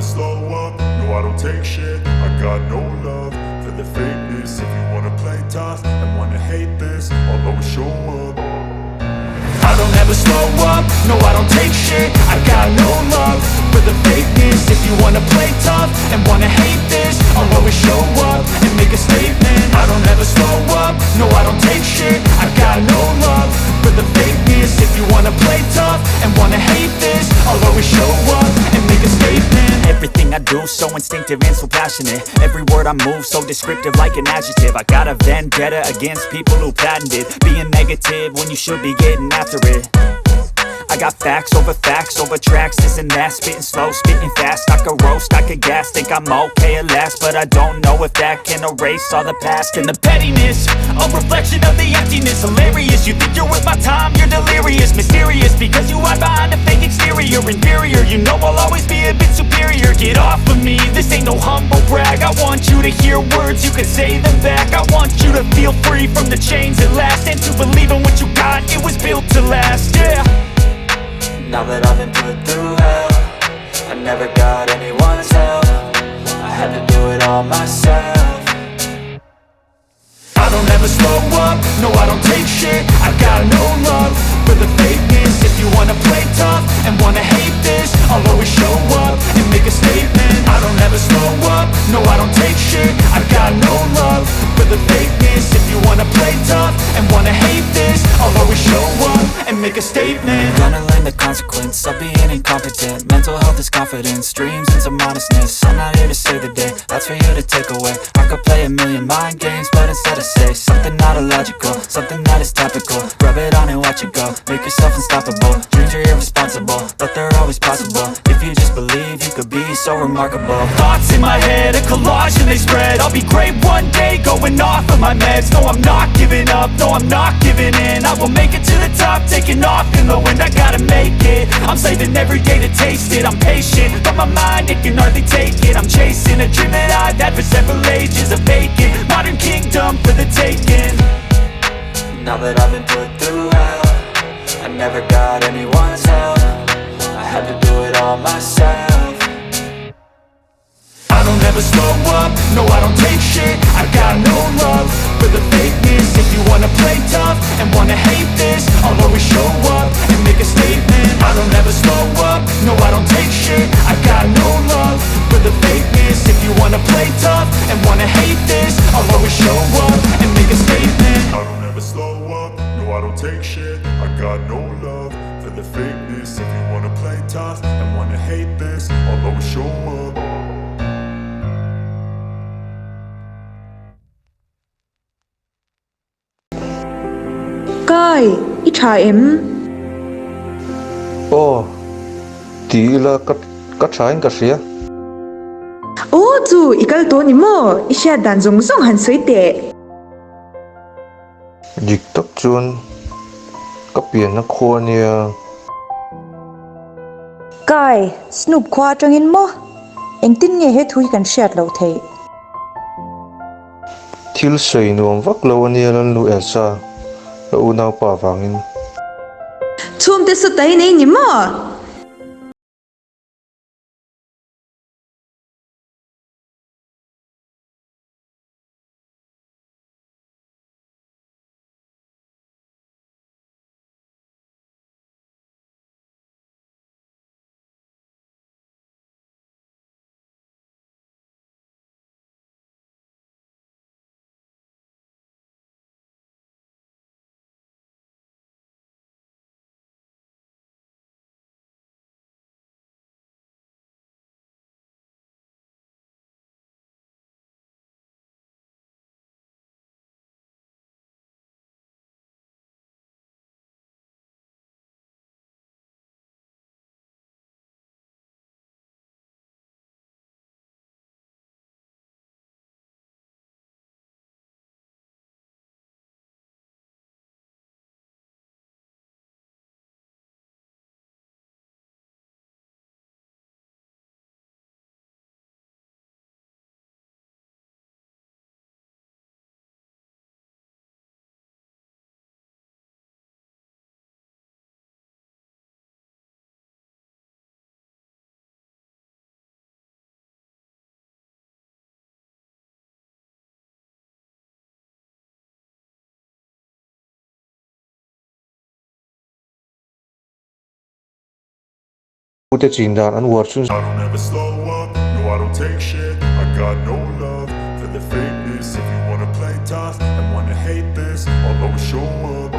slow up, no I don't take shit. I got no love for the fakeness. If you wanna play tough and wanna hate this, I'll always show up. I don't ever slow up, no I don't take shit. I got no love for the fakeness. If you wanna play tough and wanna hate this, I'll always show up and make a statement. I don't ever slow up, no I don't take shit. I got no love for the fakeness. If you wanna play tough and wanna hate this, I'll always show up and make a statement. Everything I do so instinctive and so passionate. Every word I move so descriptive like an adjective. I got a vendetta against people who patented being negative when you should be getting after it. I got facts over tracks, this and that. Spitting slow, spitting fast. I could roast, I could gas. Think I'm okay at last, but I don't know if that can erase all the past. And the pettiness, a reflection of the emptiness. Hilarious, you think you're worth my time, you're delirious. Mysterious, because you hide behind a fake exterior. Inferior, you know I'll always be a bit superior. Get off of me, this ain't no humble brag. I want you to hear words, you can say them back. I want you to feel free from the chains at last, and to believe in what you got, it was built to last, yeah. Now that I've been put through hell, I never got anyone's help. I had to do it all myself. I don't ever slow up, no I don't take shit. I got no love for the fakeness. If you wanna play tough and wanna hate this, I'll always show up and make a statement. I don't ever slow up, no I don't take shit. I got no love for the fakeness. If you wanna play tough and wanna hate this, I'll always show up and make a statement. Gonna learn the consequence of being incompetent. Mental health is confidence, dreams and some honestness. I'm not here to save the day, that's for you to take away. I could play a million mind games, but instead I say something not illogical, something that is topical. Rub it on and watch it go, make yourself unstoppable. Dreams are irresponsible, but they're always possible. If you just believe, you could be so remarkable. Thoughts in my head, a collage and they spread. I'll be great one day, going off of my meds. No I'm not giving up, no I'm not giving in. I will make it to the top, taking off in the wind. I gotta make it, I'm saving every day to taste it. I'm patient, but my mind, it can hardly take it. I'm chasing a dream that I've had for several ages. A vacant, modern kingdom for the taking. Now that I've been put through hell, I never got anyone's help. I had to do it all myself. I don't ever slow up, no I don't take shit. I got no love for the fakeness. If you wanna play tough and wanna hate this, I'll always show up and make a statement. I don't ever slow up, no I don't take shit. I got no love for the fakeness. If you wanna play tough and wanna hate this, I'll always show up and make a statement. I don't ever slow up, no I don't take shit. I got no love for the fakeness. If you wanna play tough and wanna hate this, I'll always show up. Kai, I try em. Ồ, tí là cắt trái cắt xía. Oh, chu, ikal to ni mo. Isya dan zong zong han soi te. Dịch tóc chuan, cắt biển nó khô nia. Kai, snoop khóa trong in mo. Anh tin nghe hết thui kan share lâu thế. Thil sấy nuông vắt lâu nia lần lu elsa. Là u nào pa vangin. Chum te su tay nei ni mo. Pute chindan an war chun I don't ever slow up, no I don't take shit. I got no love for the fakeness. If you wanna play tough and wanna hate this, I'll always show up.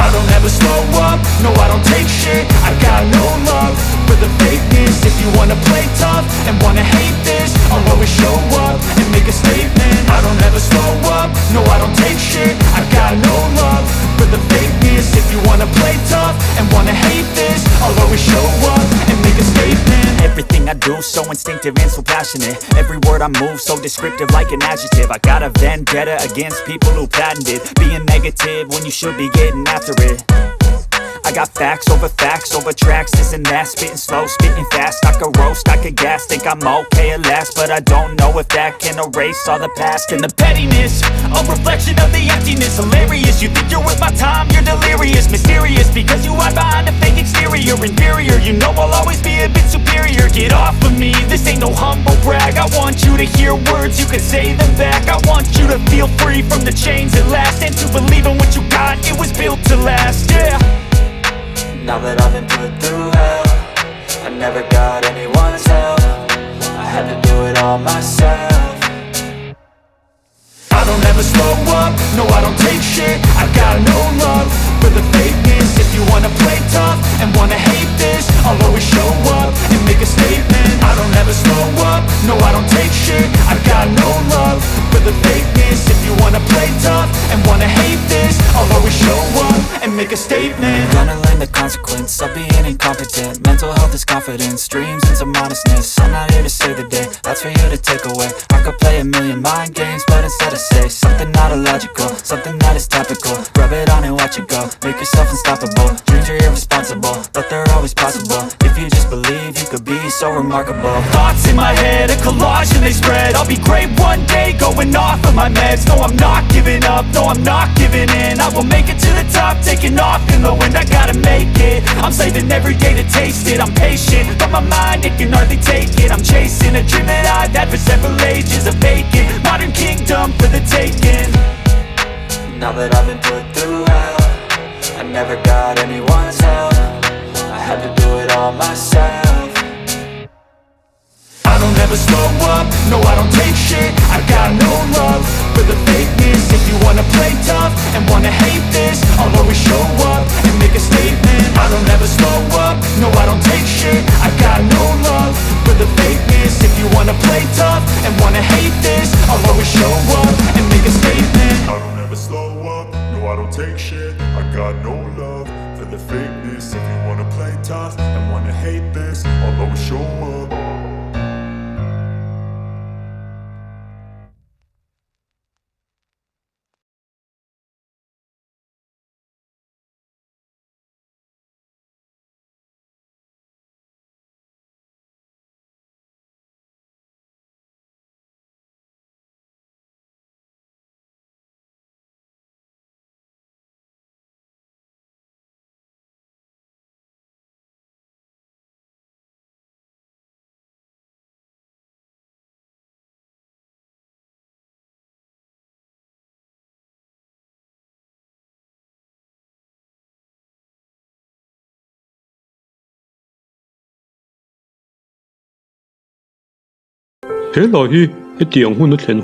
I don't ever slow up, no I don't take shit. I got no love for the fakeness. If you wanna play tough and wanna hate this, I'll always show up and make a statement. I don't ever slow up, no I don't take shit. I got no love for the fakeness. If you wanna play tough and wanna hate this, I'll always show up and make a statement. Everything I do so instinctive and so passionate. Every word I move so descriptive like an adjective. I got a vendetta against people who patented being negative when you should be getting after it. I got facts over tracks, this and that. Spitting slow, spitting fast. I could roast, I could gas. Think I'm okay at last, but I don't know if that can erase all the past. And the pettiness, a reflection of the emptiness. Hilarious, you think you're worth my time, you're delirious. Mysterious, because you hide behind a fake exterior. Inferior, you know I'll always be a bit superior. Get off of me, this ain't no humble brag. I want you to hear words, you can say them back. I want you to feel free from the chains at last, and to believe in what you got, it was built to last, yeah. Now that I've been put through hell, I never got anyone's help. I had to do it all myself. I don't ever slow up, no I don't take shit. I got no love for the fakeness. If you wanna play tough and wanna hate this, I'll always show up and make a statement. I don't ever slow up, no I don't take shit. I got no love for the fakeness. If you wanna play tough and wanna hate this, I'll always show up and make a statement. Gonna learn the consequence of being incompetent. Mental health is confidence, dreams into modestness. I'm not here to save the day, that's for you to take away. I could play a million mind games, but instead I say something not illogical, something that is topical. Rub it on and watch it go, make yourself unstoppable. Dreams are irresponsible, but they're always possible. If you just believe, you could be so remarkable. Thoughts in my head, a collage and they spread. I'll be great one day, going off of my meds. No, I'm not giving up, no, I'm not giving in. I will make it to the top, taking off in the wind. I gotta make it, I'm saving every day to taste it. I'm patient, but my mind, it can hardly take it. I'm chasing a dream that I've had for several ages. A vacant, modern kingdom for the taking. Now that I've been put through hell, I never got anyone's help. I had to do it all myself. I don't ever slow up, no I don't take shit. I got no love for the fakeness. If you wanna play tough and wanna hate this, I'll always show up and make a statement. I don't ever slow up, no I don't take shit. I got no love for the fakeness. If you wanna play tough and wanna hate this, I'll always show up and make a statement. I don't ever slow up, no I don't take shit. I got no love for the fakeness. If you wanna play tough and wanna hate this, I'll always show up. Thế là hi, cái tiếng hôn nó thèn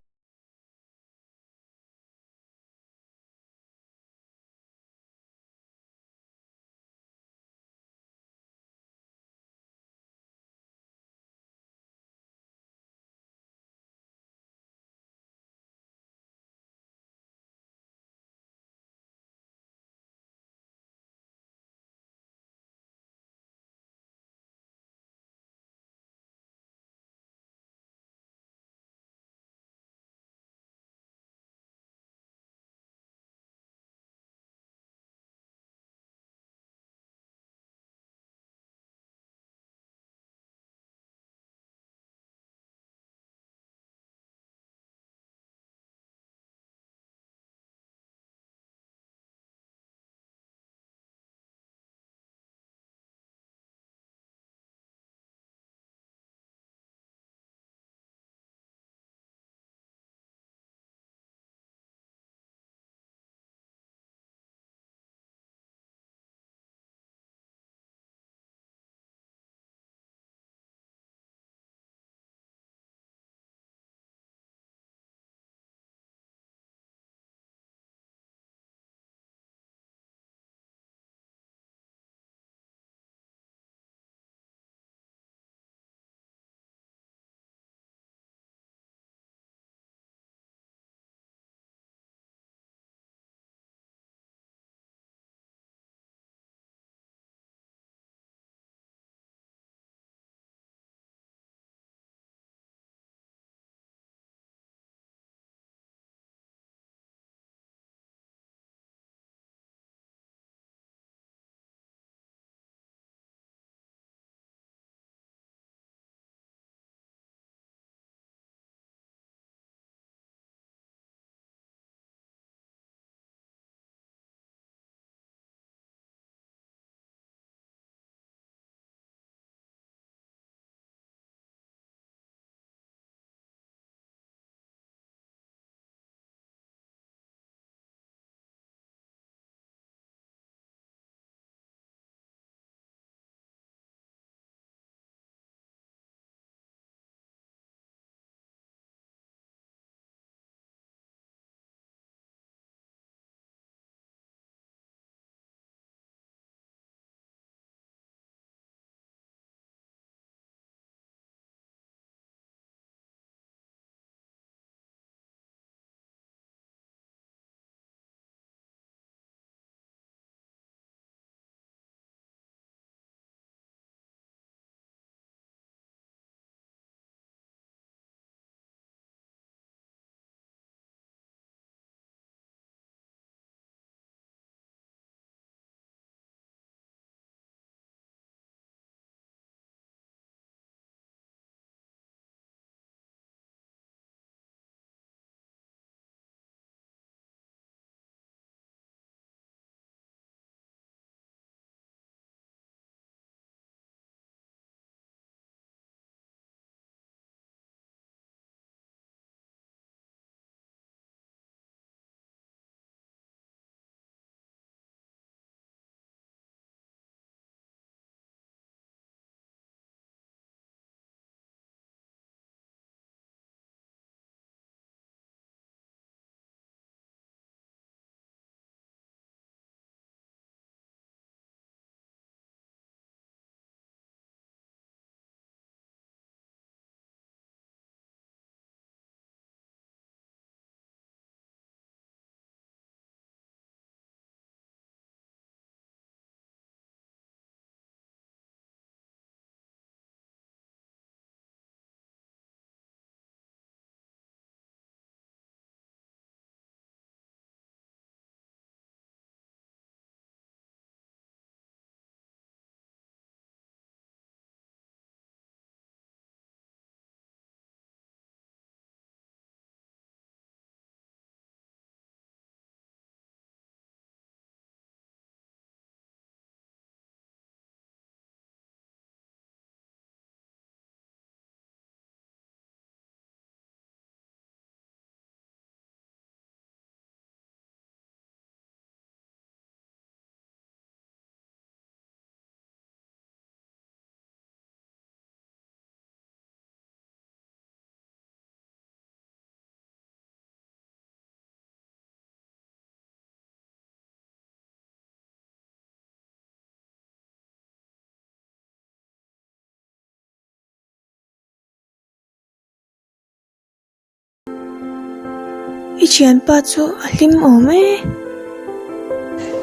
I chian pa chu a hlim awm e.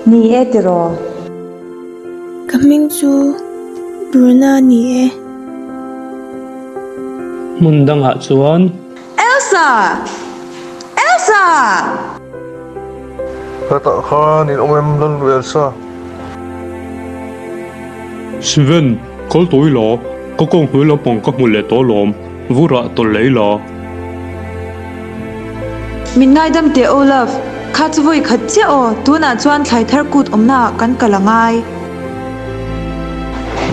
Ni e tiro. Ka hming chu Bruna ni e. mun dangah chuan Elsa! Elsa! Kata khan in omem lan lu Elsa. Sven kol tối lo có con hứa lo bong các mùi lệ tỏ lòm vũ rạ tỏ lấy lo Min ngai dam te Olaf, kha chu voi khat che o tuna chuan thlai thar kut omna kan kalangai.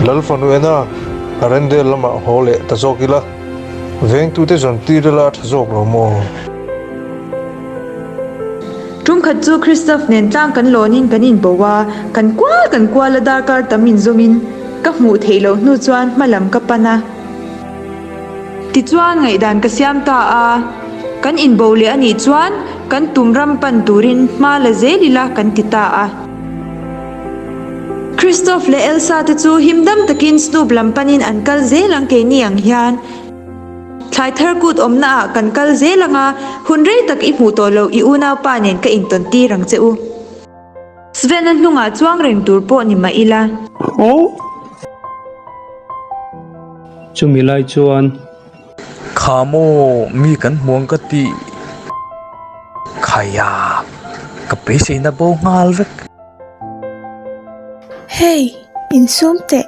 Lal fanu ena arende lama hole ta zokila. Veng tu te zon ti de la ta zok lo mo. Tum khat chu Christoph nen tlang kan lonin kanin bowa kan kwa la dar kar tamin zomin ka hmu theilo nu chuan malam ka pana. Ti chuan ngai dan ka siam ta a kan in bo le ani chuan kan tumram pan turin ma la zelila kan tita a. Christoph le Elsa te chu himdam takin snoop lampanin an kal zelang ke ni ang hian thlai thar kut omna a kan kal zelanga hunrei tak I hmu to lo I una panen ka in ton ti rang cheu. Sven an hnunga chuang reng tur po ni ma ila. chumi lai chuan Khamo mi kan muang ka ti khaya ka pese na bo ngal vek. Hey, in sum te.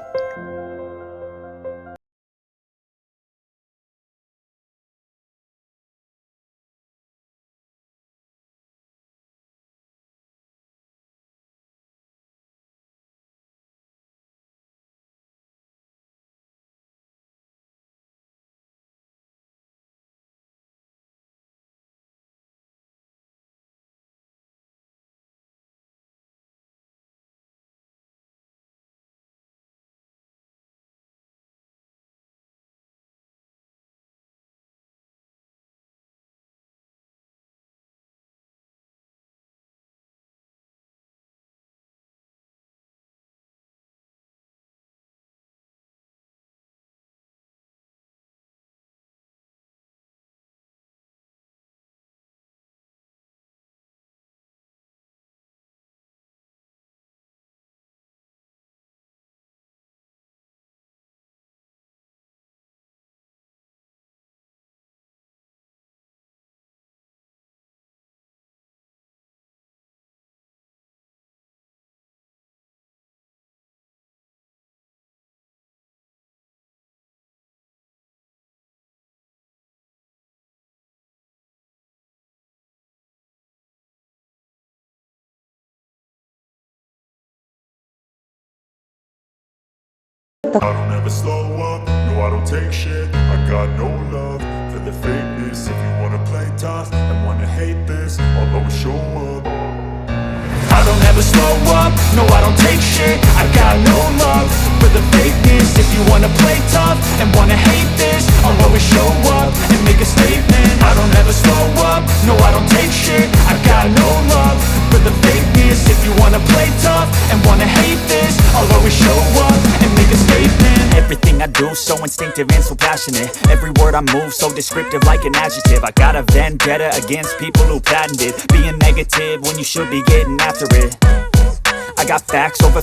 I don't ever slow up, no I don't take shit. I got no love for the fakeness. If you wanna play tough and wanna hate this, I'll always show up. I don't ever slow up, no I don't take shit. I got no love for the fakeness. If you wanna play tough and wanna hate this, I'll always show up and make a statement. I don't ever slow up, no I don't take shit. I got no love for the fakeness. If you wanna play tough and wanna hate this, I'll always show up and make a statement. Everything I do so instinctive and so passionate. Every word I move so descriptive like an adjective. I got a vendetta against people who patented being negative when you should be getting after it. I got facts over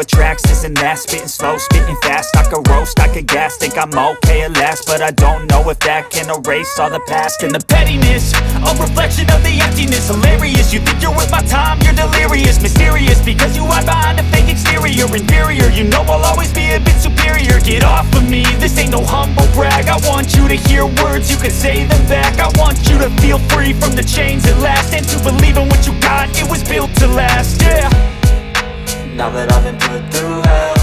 tracks, this and that. Spitting slow, spitting fast. I could roast, I could gas. Think I'm okay at last, but I don't know if that can erase all the past. And the pettiness, a reflection of the emptiness. Hilarious, you think you're worth my time, you're delirious. Mysterious, because you hide behind a fake exterior. Inferior, you know I'll always be a bit superior. Get off of me, this ain't no humble brag. I want you to hear words, you can say them back. I want you to feel free from the chains at last, and to believe in what you got, it was built to last, yeah. Now that I've been put through hell,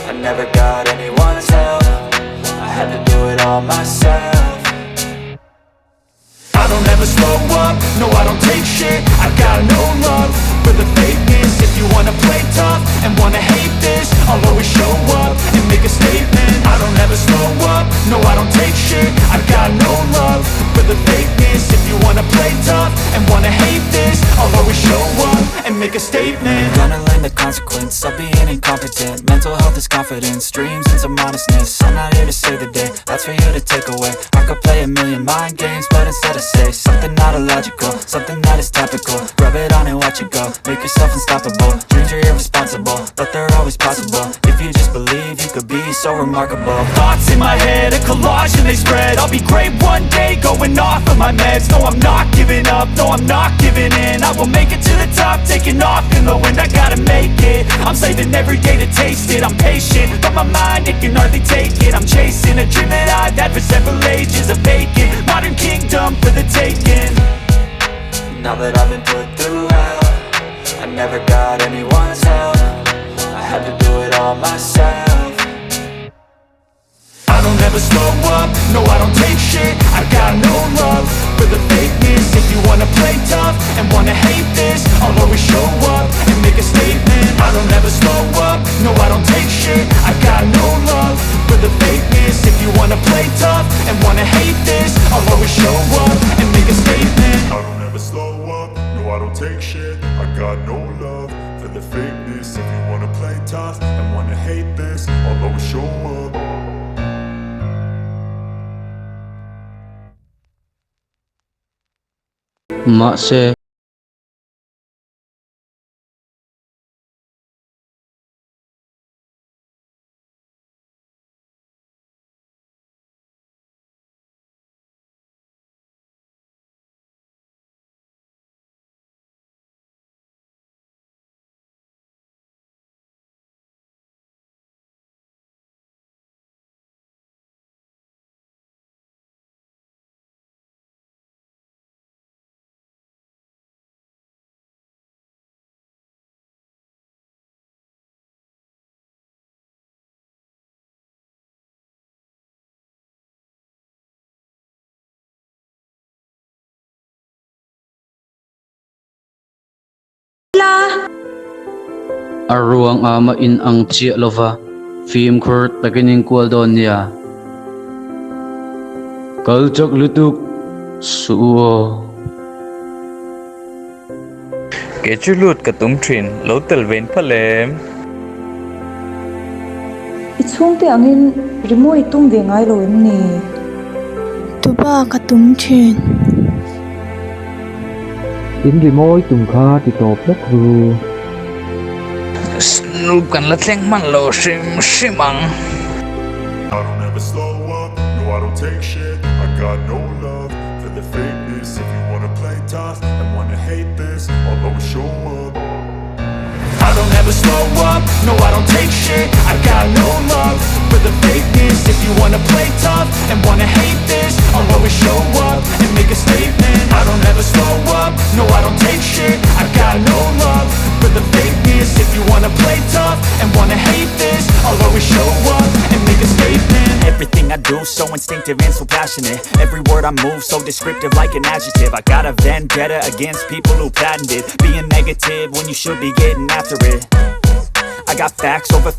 I never got anyone's help. I had to do it all myself. I don't ever slow up, no I don't take shit. I got no love for the fakeness. If you wanna play tough and wanna hate this, I'll always show up and make a statement. I don't ever slow up, no I don't take shit. I got no love for the fakeness. If you wanna play tough and wanna hate this, I'll always show up and make a statement. Gonna learn the consequence of being incompetent. Mental health is confidence, dreams and some honestness. I'm not here to save the day, that's for you to take away. I could play a million mind games, but instead I say something not not illogical, something that is topical. Rub it on and watch it go, make yourself unstoppable. Dreams are irresponsible, but they're always possible. If you just believe, you could be so remarkable. Thoughts in my head, a collage and they spread. I'll be great one day, going off of my meds. No, I'm not giving up, no, I'm not giving in. I will make it to the top, taking off in the wind. I gotta make it, I'm saving every day to taste it. I'm patient, but my mind, it can hardly take it. I'm chasing a dream that I've had for several ages. A vacant, modern kingdom for the taking. Now that I've been put through hell, I never got anyone's help. I had to do it all myself. I don't ever slow up, no I don't take shit. I got no love for the fakeness. If you wanna play tough and wanna hate this, I'll always show up and make a statement. I don't ever slow up, no I don't take shit. I got no love for the fakeness. If you wanna play tough and wanna hate this, I'll always show up and make a statement. I don't ever slow up, no I don't take shit. I got no love for the fakeness. If you wanna play tough and wanna hate this, I'll always show up. Mak se aruang ama in ang chia lova film khur takining kwal don ya kalchak lutuk suo Kechulut katung trin lo telven phalem. Ichung te angin rimoi tung ve ngai lo em ni. Tuba ka tum chin. in rimoi tum kha ti top lak ru Snoop kan la thleng man lo simang. I don't ever slow up, no I don't take shit. I got no love for the fakeness. If you wanna play tough and wanna hate this, I'll always show up. I don't ever slow up, no I don't take shit. I got no love for the fakeness. If you wanna play tough and wanna hate this, I'll always show up and make a statement. I don't ever slow up, no I don't take shit. I got no love for the fakeness. If you wanna play tough and wanna hate this, I'll always show up and make a statement. Everything I do so instinctive and so passionate. Every word I move so descriptive like an adjective. I got a vendetta against people who patented being negative when you should be getting after it. I got facts over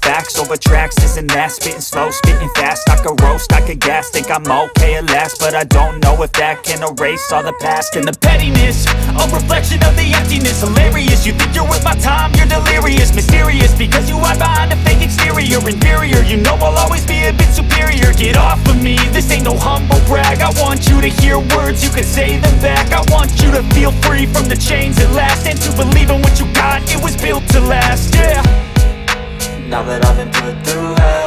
tracks, this and that. Spitting slow, spitting fast. I could roast, I could gas. Think I'm okay at last, but I don't know if that can erase all the past. And the pettiness, a reflection of the emptiness. Hilarious, you think you're worth my time, you're delirious. Mysterious, because you hide behind a fake exterior. Inferior, you know I'll always be a bit superior. Get off of me, this ain't no humble brag. I want you to hear words, you can say them back. I want you to feel free from the chains at last, and to believe in what you got, it was built to last, yeah. Now that I've been put through hell,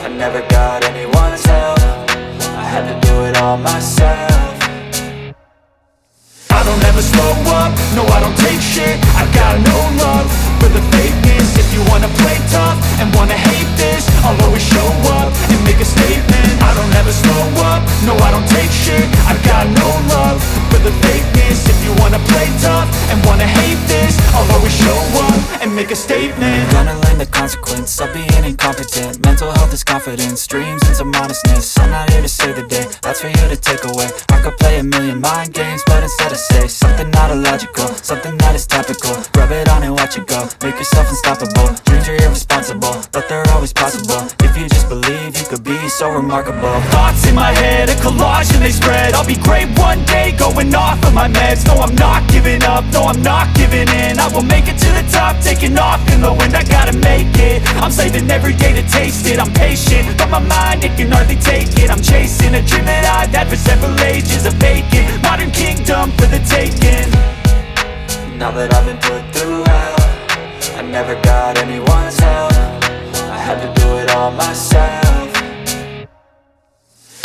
I never got anyone's help. I had to do it all myself. I don't ever slow up, no I don't take shit. I got no love for the fakeness. If you wanna play tough and wanna hate this, I'll always show up and make a statement. I don't ever slow up, no I don't take shit. I got no love for the fakeness. If you wanna play tough and wanna hate this, I'll always show up and make a statement. Gonna learn the consequence of being incompetent. Mental health is confidence, dreams into modestness. I'm not here to save the day, that's for you to take away. I could play a million mind games, but instead I say something not illogical, something that is topical. Rub it on and watch it go, make yourself unstoppable. Dreams are irresponsible, but they're always possible. If you just believe, you could be so remarkable. Thoughts in my head, a collage and they spread. I'll be great one day, going off of my meds. No, I'm not giving up, no, I'm not giving in. I will make it to the top, taking off in the wind. I gotta make it, I'm saving every day to taste it. I'm patient, but my mind, it can hardly take it. I'm chasing a dream that I've had for several ages. A vacant modern kingdom for the taking. Now that I've been put through hell, I never got anyone's help. I had to do it all myself.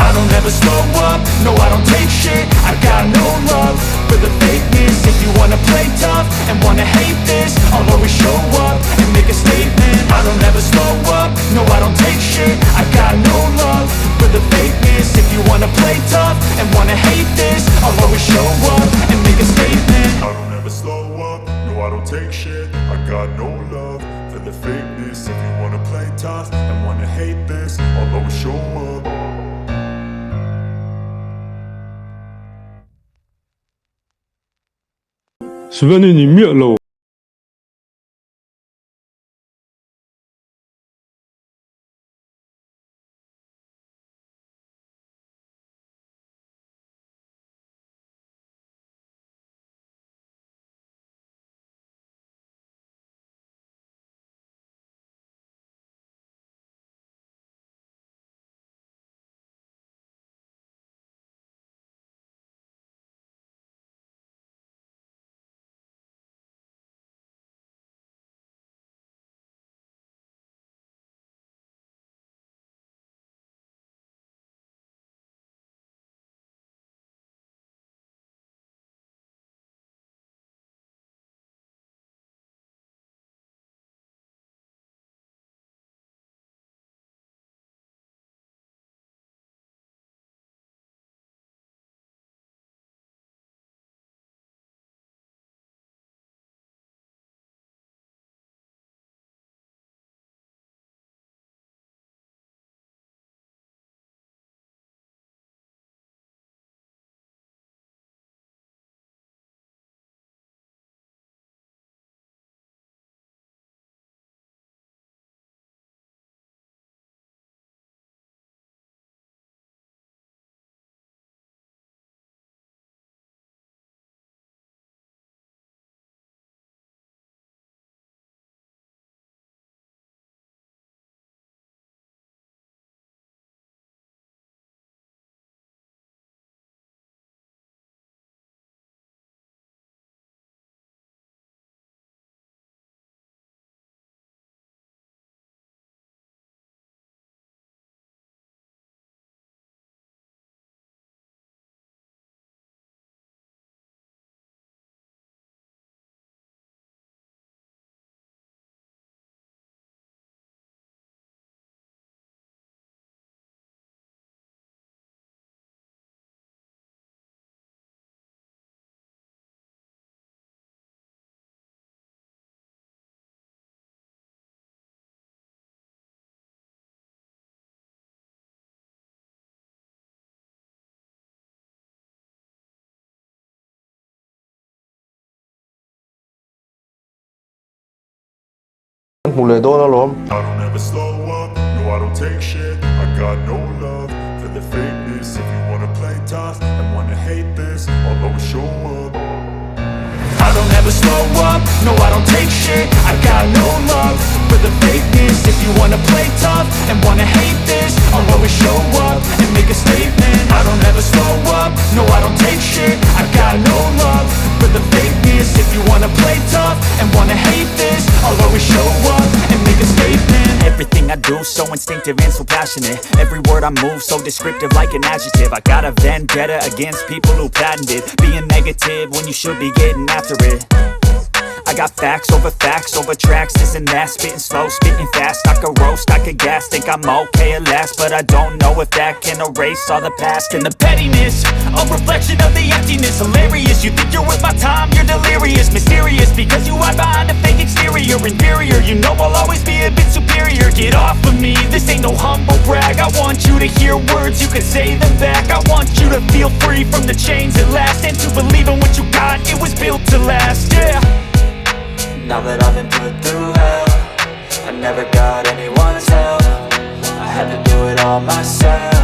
I don't ever slow up, no I don't take shit. I got no love for the fakeness. If you wanna play tough and wanna hate this, I'll always show up and make a statement. I don't ever slow up, no I don't take shit. I got no love for the fakeness. If you wanna play tough and wanna hate this, I'll always show up and make a statement. I don't ever slow up, no I don't take shit. I got no love for the fakeness. If you wanna play tough and wanna hate this, I'll always show up. Sveni ni miệng lầu. Mule do na lom. I don't ever slow up, no I don't take shit. I got no love for the fakeness. If you wanna play tough and wanna hate this, I'll always show up. I don't ever slow up, no I don't take shit. I got no love for the fakeness. If you wanna play tough and wanna hate this, I'll always show up and make a statement. I don't ever slow up, no I don't take shit. I got no love for the fakeness. If you wanna play tough and wanna hate this, I'll always show up and make a statement. Everything I do so instinctive and so passionate. Every word I move so descriptive like an adjective. I got a vendetta against people who patented being negative when you should be getting after it. I got facts over tracks, this and that. Spitting slow, spitting fast. I could roast, I could gas. Think I'm okay at last, but I don't know if that can erase all the past. And the pettiness, a reflection of the emptiness. Hilarious, you think you're worth my time, you're delirious. Mysterious, because you hide behind a fake exterior. Inferior, you know I'll always be a bit superior. Get off of me, this ain't no humble brag. I want you to hear words, you can say them back. I want you to feel free from the chains at last, and to believe in what you got, it was built to last, yeah. Now that I've been put through hell, I never got anyone's help. I had to do it all myself.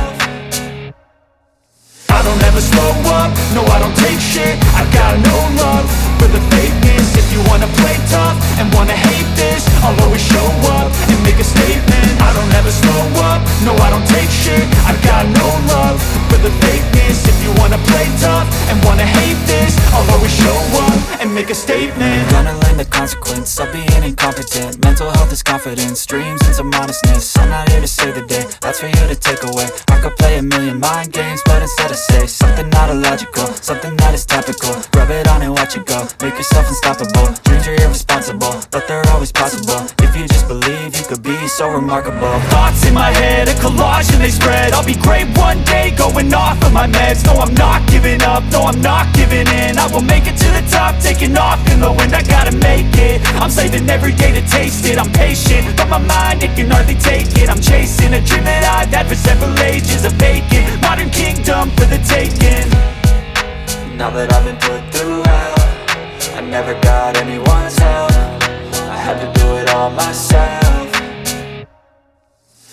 I don't ever slow up, no I don't take shit. I got no love for the fakeness. If you wanna play tough and wanna hate this, I'll always show up and make a statement. I don't ever slow up, no I don't take shit. I got no make a statement. Gonna learn the consequence of being incompetent. Mental health is confidence, dreams into modestness. I'm not here to save the day, that's for you to take away. I could play a million mind games, but instead I say something not illogical, something that is topical. Rub it on and watch it go, make yourself unstoppable. Dreams are irresponsible, but they're always possible. If you just believe, you could be so remarkable. Thoughts in my head, a collage and they spread. I'll be great one day, going off of my meds. No, I'm not giving up, no, I'm not giving in. I will make it to the top, taking off in the wind. I gotta make it, I'm saving every day to taste it. I'm patient, but my mind, it can hardly take it. I'm chasing a dream that I've had for several ages. A vacant, modern kingdom for the taking. Now that I've been put through hell, I never got anyone's help. I had to do it all myself.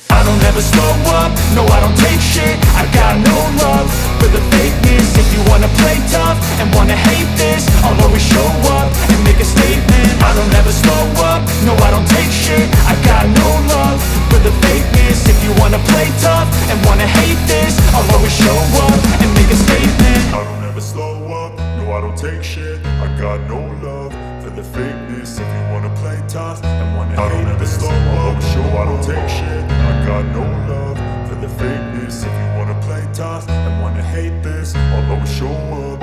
I don't ever slow up, no I don't take shit. I got no love for the fakeness. If you wanna play tough and wanna hate this, I'll always show up and make a statement. I don't ever slow up, no I don't take shit. I got no love for the fakeness. If you wanna play tough and wanna hate this, I'll always show up and make a statement. I don't ever slow up, no I don't take shit. I got no love for the fakeness. If you wanna play tough and wanna hate this, I don't ever slow up, show I don't take shit. I got no love for the fakeness. If you wanna play tough and wanna hate this, I'll always show up.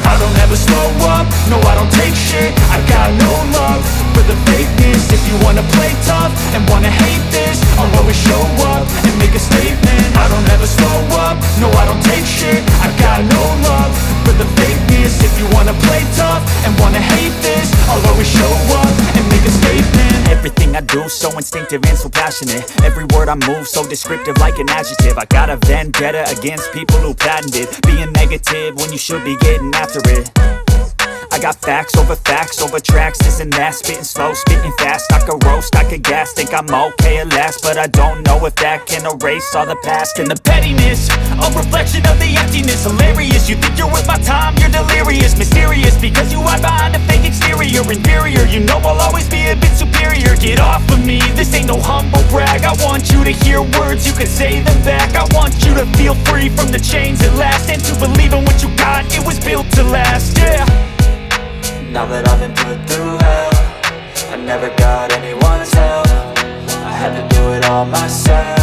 I don't ever slow up, no I don't take shit. I got no love for the fakeness. If you wanna play tough and wanna hate this, I'll always show up and make a statement. I don't ever slow up, no I don't take shit. I got no love for the fakeness. If you wanna play tough and wanna hate this, I'll always show up and make a statement. Everything I do so instinctive and so passionate. Every word I move so descriptive like an adjective. I got a vendetta against people who patented being negative when you should be getting after it. I got facts over tracks, this and that. Spitting slow, spitting fast. I could roast, I could gas. Think I'm okay at last, but I don't know if that can erase all the past. And the pettiness, a reflection of the emptiness. Hilarious, you think you're worth my time, you're delirious. Mysterious, because you hide behind a fake exterior. Inferior, you know I'll always be a bit superior. Get off of me, this ain't no humble brag. I want you to hear words, you can say them back. I want you to feel free from the chains at last, and to believe in what you got, it was built to last, yeah. Now that I've been put through hell, I never got anyone's help. I had to do it all myself.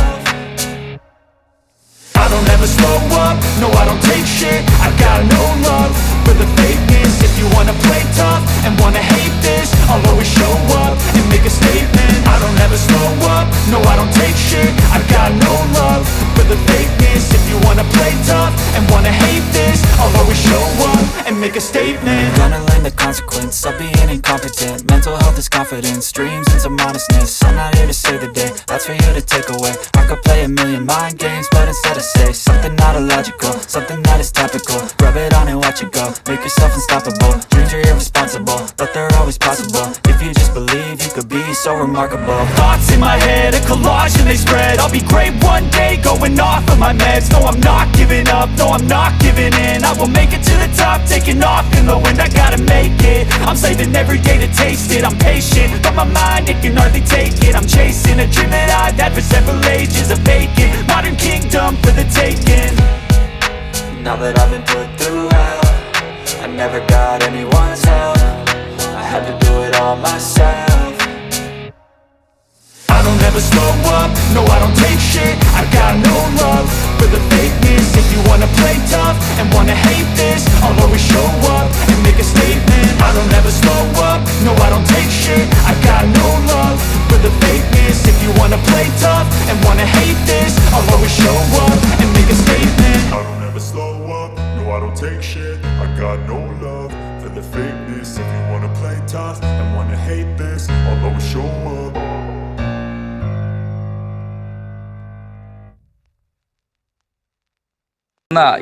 I don't ever slow up, no I don't take shit. I got no love for the fakeness. If you wanna play tough and wanna hate this, I'll always show up and make a statement. I don't ever slow up, no I don't take shit. I got no love for the fakeness. If you wanna play tough and wanna hate this, I'll always show up and make a statement. Gonna learn the consequence of being incompetent. Mental health is confidence, dreams into modestness. I'm not here to save the day, that's for you to take away. I could play a million mind games, but instead I say something not illogical, something that is topical. Rub it on and watch it go, make yourself unstoppable. Dreams are irresponsible, but they're always possible. If you just believe, you could be so remarkable. Thoughts in my head, a collage and they spread. I'll be great one day, going off of my meds. No, I'm not giving up, no, I'm not giving in. I will make it to the top, taking off in the wind. I gotta make it, I'm saving every day to taste it. I'm patient, but my mind, it can hardly take it. I'm chasing a dream that I've had for several ages. A vacant, modern kingdom for the taking. Now that I've been put through hell, I never got anyone's help. I had to do it all myself. I don't ever slow up, no I don't take shit. I got no love for the fakeness. If you wanna play tough and wanna hate this, I'll always show up and make a statement. I don't ever slow up, no I don't take shit. I got no love for the fakeness. If you wanna play tough and wanna hate this, I'll always show up and make a statement. I don't ever slow up, no I don't take shit. I got no love for the fakeness. If you wanna play tough and wanna hate this, I'll always show up. Na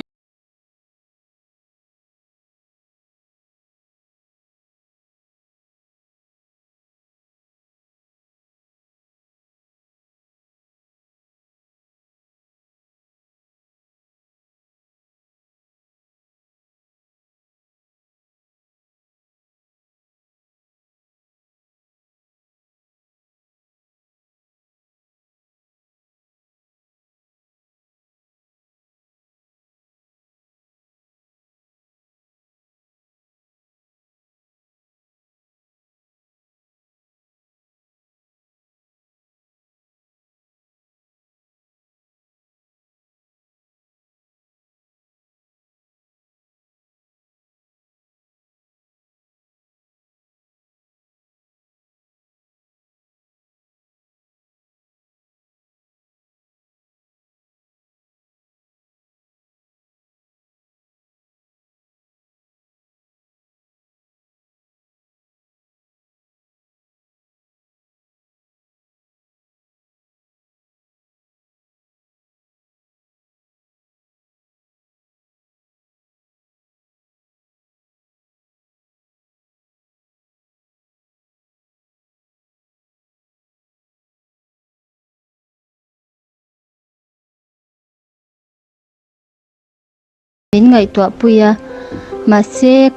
in ngai tua puya mase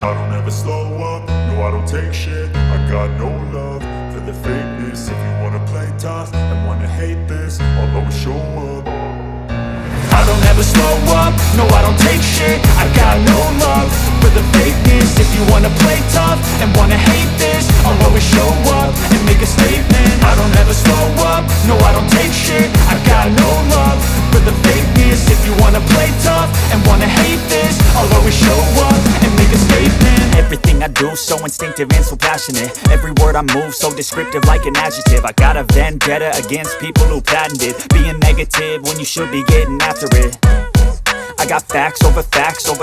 I don't ever slow up, no I don't take shit. I got no love for the fakeness. If you wanna play tough and wanna hate this, I'll always show up. I don't ever slow up, no I don't take shit. I got no love for the fakeness. If you wanna play tough and wanna hate this, I'll always show up and make a statement. I don't ever slow up, no I don't take shit. I got no love for the fakeness. If you wanna play tough and wanna hate this, I'll always show up and make a statement. Everything I do so instinctive and so passionate. Every word I move so descriptive like an adjective. I got a vendetta against people who patented being negative when you should be getting after it. I got facts over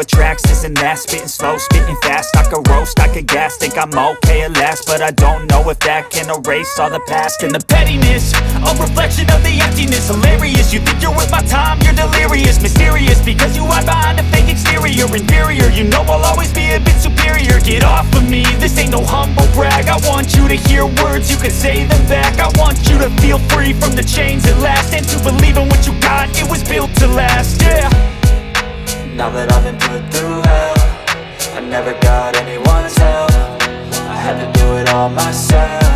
tracks, this and that. Spitting slow, spitting fast. I could roast, I could gas. Think I'm okay at last, but I don't know if that can erase all the past. And the pettiness, a reflection of the emptiness. Hilarious, you think you're worth my time, you're delirious. Mysterious, because you hide behind a fake exterior. Inferior, you know I'll always be a bit superior. Get off of me, this ain't no humble brag. I want you to hear words, you can say them back. I want you to feel free from the chains at last, and to believe in what you got, it was built to last, yeah. Now that I've been put through hell, I never got anyone's help. I had to do it all myself.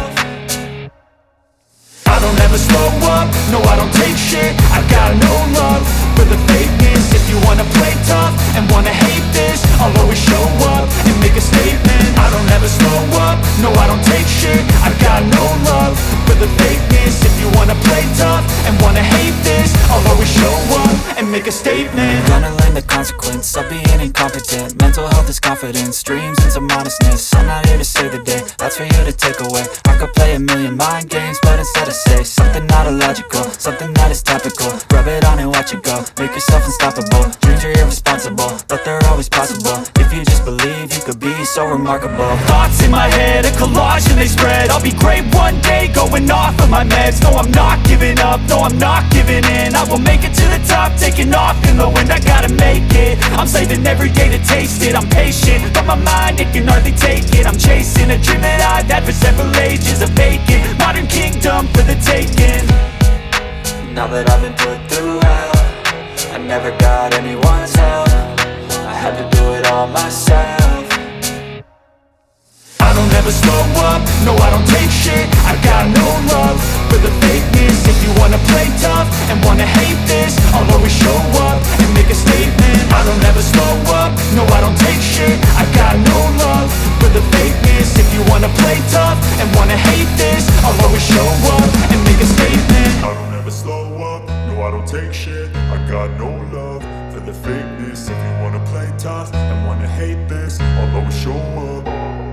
I don't ever slow up, no I don't take shit. I got no love for the fakeness. If you wanna play tough and wanna hate this, I'll always show up and make a statement. I don't ever slow up, no I don't take shit. I got no love for the fakeness. If you wanna play tough and wanna hate this, I'll always show up and make a statement. Gonna learn the consequence of being incompetent. Mental health is confidence, dreams into modestness. I'm not here to save the day, that's for you to take away. I could play a million mind games, but instead I say something not illogical, something that is topical. Rub it on and watch it go, make yourself unstoppable. Dreams are irresponsible, but they're always possible. If you just believe, you could be so remarkable. Thoughts in my head, a collage and they spread. I'll be great one day, going off of my meds. No, I'm not giving up, no, I'm not giving in. I will make it to the top, taking off in the wind. I gotta make it, I'm saving every day to taste it. I'm patient, but my mind, it can hardly take it. I'm chasing a dream that I've had for several ages. A vacant, modern kingdom for the taking. Now that I've been put through hell, I never got anyone's help. I had to do it all myself. I don't ever slow up, no I don't take shit. I got no love for the fakeness. If you wanna play tough and wanna hate this, I'll always show up and make a statement. I don't ever slow up, no I don't take shit. I got no love for the fakeness. If you wanna play tough and wanna hate this, I'll always show up and make a statement. I don't ever slow up, no I don't take shit. I got no love for the fakeness. If you wanna play tough and wanna hate this, I'll always show up.